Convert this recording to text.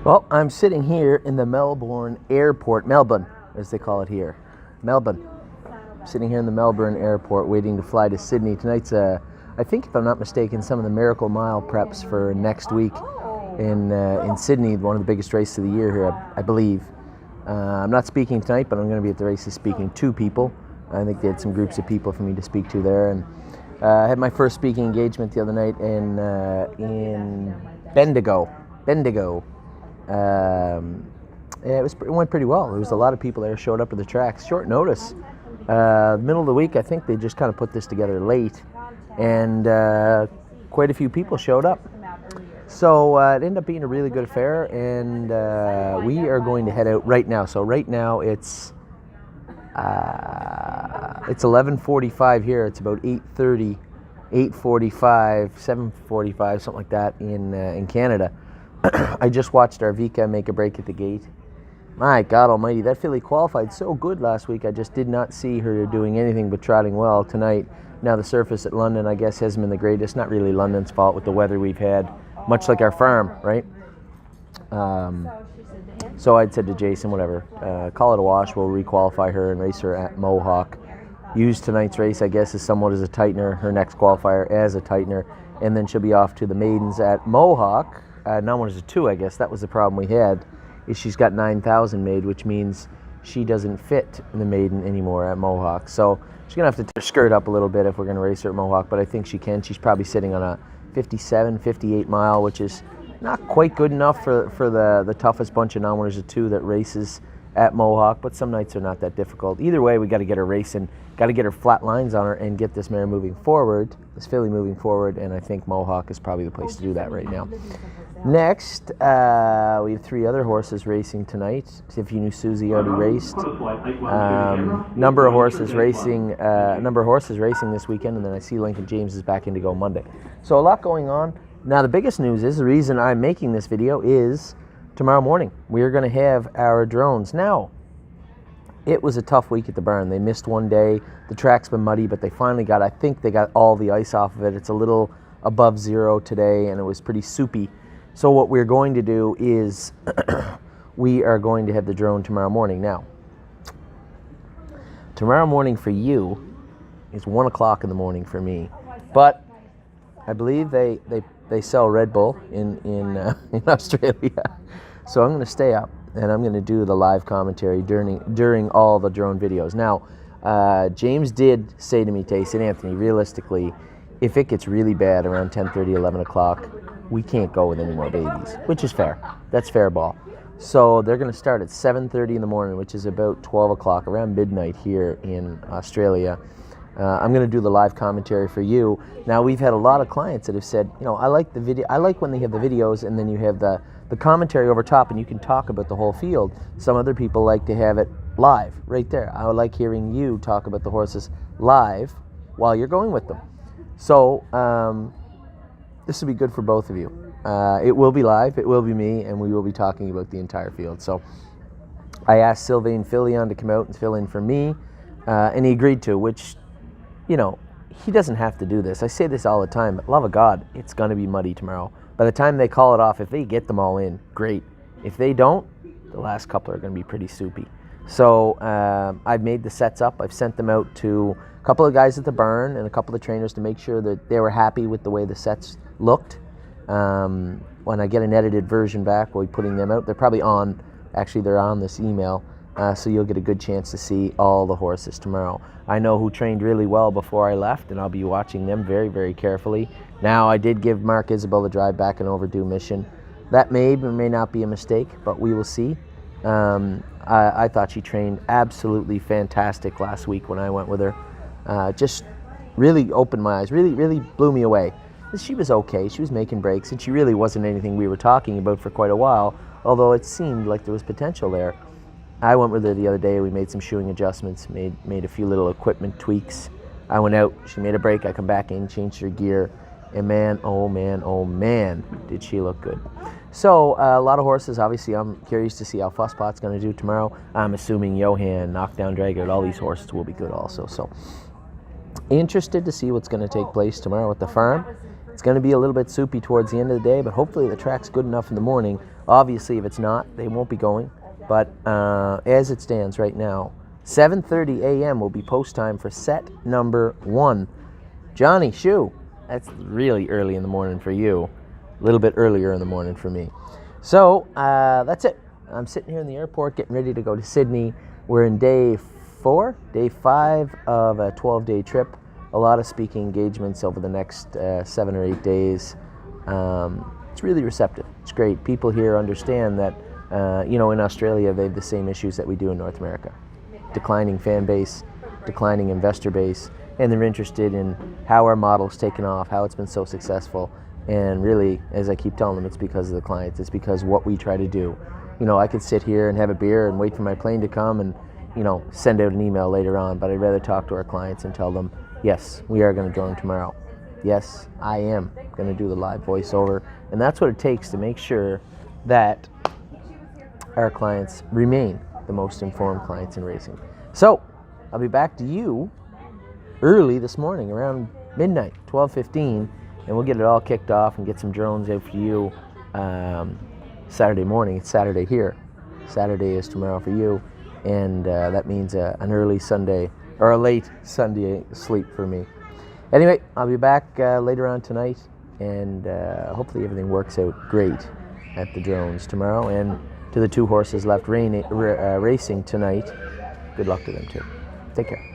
Well, I'm sitting here in the Melbourne airport, Melbourne, as they call it here. Melbourne. Sitting here in the Melbourne airport waiting to fly to Sydney. Tonight's, I think if I'm not mistaken, some of the Miracle Mile preps for next week in Sydney, one of the biggest races of the year here, I believe. I'm not speaking tonight, but I'm going to be at the races speaking to people. I think they had some groups of people for me to speak to there. And I had my first speaking engagement the other night in Bendigo. Yeah, it went pretty well. There was a lot of people there showed up at the tracks. Short notice. Middle of the week, I think they just kind of put this together late, and quite a few people showed up. So it ended up being a really good affair, and we are going to head out right now. So right now it's 11:45 here. It's about 8:30, 8:45, 7:45, something like that in Canada. I just watched our Vika make a break at the gate. My God almighty, that filly qualified so good last week. I just did not see her doing anything but trotting well tonight. Now the surface at London, I guess, hasn't been the greatest. Not really London's fault with the weather we've had, much like our farm, right? So I'd said to Jason, whatever, call it a wash. We'll requalify her and race her at Mohawk. Use tonight's race, I guess, as somewhat as a tightener, her next qualifier as a tightener, and then she'll be off to the maidens at Mohawk. Not one as a two, I guess. That was the problem we had, is she's got 9,000 made, which means she doesn't fit in the maiden anymore at Mohawk. So she's going to have to skirt up a little bit if we're going to race her at Mohawk, but I think she can. She's probably sitting on a 57, 58 mile, which is not quite good enough for the toughest bunch of non-winners of two that races at Mohawk, but some nights are not that difficult. Either way, we got to get her racing, got to get her flat lines on her and get this mare moving forward, this filly moving forward, and I think Mohawk is probably the place to do that right now. Next, we have three other horses racing tonight. If you knew Susie already raced. Number of horses racing this weekend, and then I see Lincoln James is back in to go Monday. So a lot going on. Now the biggest news is, the reason I'm making this video is tomorrow morning we are going to have our drones. Now, it was a tough week at the barn. They missed one day. The track's been muddy, but they finally I think they got all the ice off of it. It's a little above zero today, and it was pretty soupy. So what we're going to do is we are going to have the drone tomorrow morning. Now, tomorrow morning for you is 1 o'clock in the morning for me. But I believe they sell Red Bull in Australia. So I'm going to stay up, and I'm going to do the live commentary during all the drone videos. Now, James did say to me today, St. Anthony, realistically, if it gets really bad around 10:30, 11 o'clock, we can't go with any more babies, which is fair. That's fair ball. So they're going to start at 7:30 in the morning, which is about 12 o'clock, around midnight here in Australia. I'm going to do the live commentary for you. Now, we've had a lot of clients that have said, I like the video. I like when they have the videos and then you have the commentary over top and you can talk about the whole field. Some other people like to have it live right there. I would like hearing you talk about the horses live while you're going with them. So this will be good for both of you. It will be live, it will be me, and we will be talking about the entire field. So I asked Sylvain Fillion to come out and fill in for me, and he agreed to, which, he doesn't have to do this. I say this all the time, but love of God, it's going to be muddy tomorrow. By the time they call it off, if they get them all in, great. If they don't, the last couple are going to be pretty soupy. So I've made the sets up. I've sent them out to a couple of guys at the barn and a couple of trainers to make sure that they were happy with the way the sets looked. When I get an edited version back, we'll be putting them out. They're probably on, actually they're on this email, so you'll get a good chance to see all the horses tomorrow. I know who trained really well before I left, and I'll be watching them very, very carefully. Now, I did give Mark Isabel a drive back, an overdue mission. That may or may not be a mistake, but we will see. I thought she trained absolutely fantastic last week when I went with her. Just really opened my eyes, really blew me away. She was okay, she was making breaks, and she really wasn't anything we were talking about for quite a while, although it seemed like there was potential there. I went with her the other day, we made some shoeing adjustments, made a few little equipment tweaks. I went out, she made a break, I come back in, changed her gear, and man, oh man, did she look good. So, a lot of horses, obviously I'm curious to see how Fusspot's going to do tomorrow. I'm assuming Johan, Knockdown Dragout, all these horses will be good also. So, interested to see what's going to take place tomorrow at the farm. It's going to be a little bit soupy towards the end of the day, but hopefully the track's good enough in the morning. Obviously, if it's not, they won't be going. But as it stands right now, 7:30 a.m. will be post time for set number 1. Johnny Shue, that's really early in the morning for you. A little bit earlier in the morning for me. So that's it. I'm sitting here in the airport getting ready to go to Sydney. We're in day 5 of a 12-day trip. A lot of speaking engagements over the next 7 or 8 days. It's really receptive. It's great. People here understand that, in Australia they have the same issues that we do in North America. Declining fan base, declining investor base, and they're interested in how our model's taken off, how it's been so successful. And really, as I keep telling them, it's because of the clients. It's because of what we try to do. I could sit here and have a beer and wait for my plane to come and, send out an email later on, but I'd rather talk to our clients and tell them, yes, we are going to drone tomorrow. Yes, I am going to do the live voiceover. And that's what it takes to make sure that our clients remain the most informed clients in racing. So, I'll be back to you early this morning, around midnight, 12:15, and we'll get it all kicked off and get some drones out for you Saturday morning. It's Saturday here. Saturday is tomorrow for you, and that means an early Sunday, or a late Sunday sleep for me. Anyway, I'll be back later on tonight, and hopefully everything works out great at the drones tomorrow. And to the 2 horses left racing tonight, good luck to them too. Take care.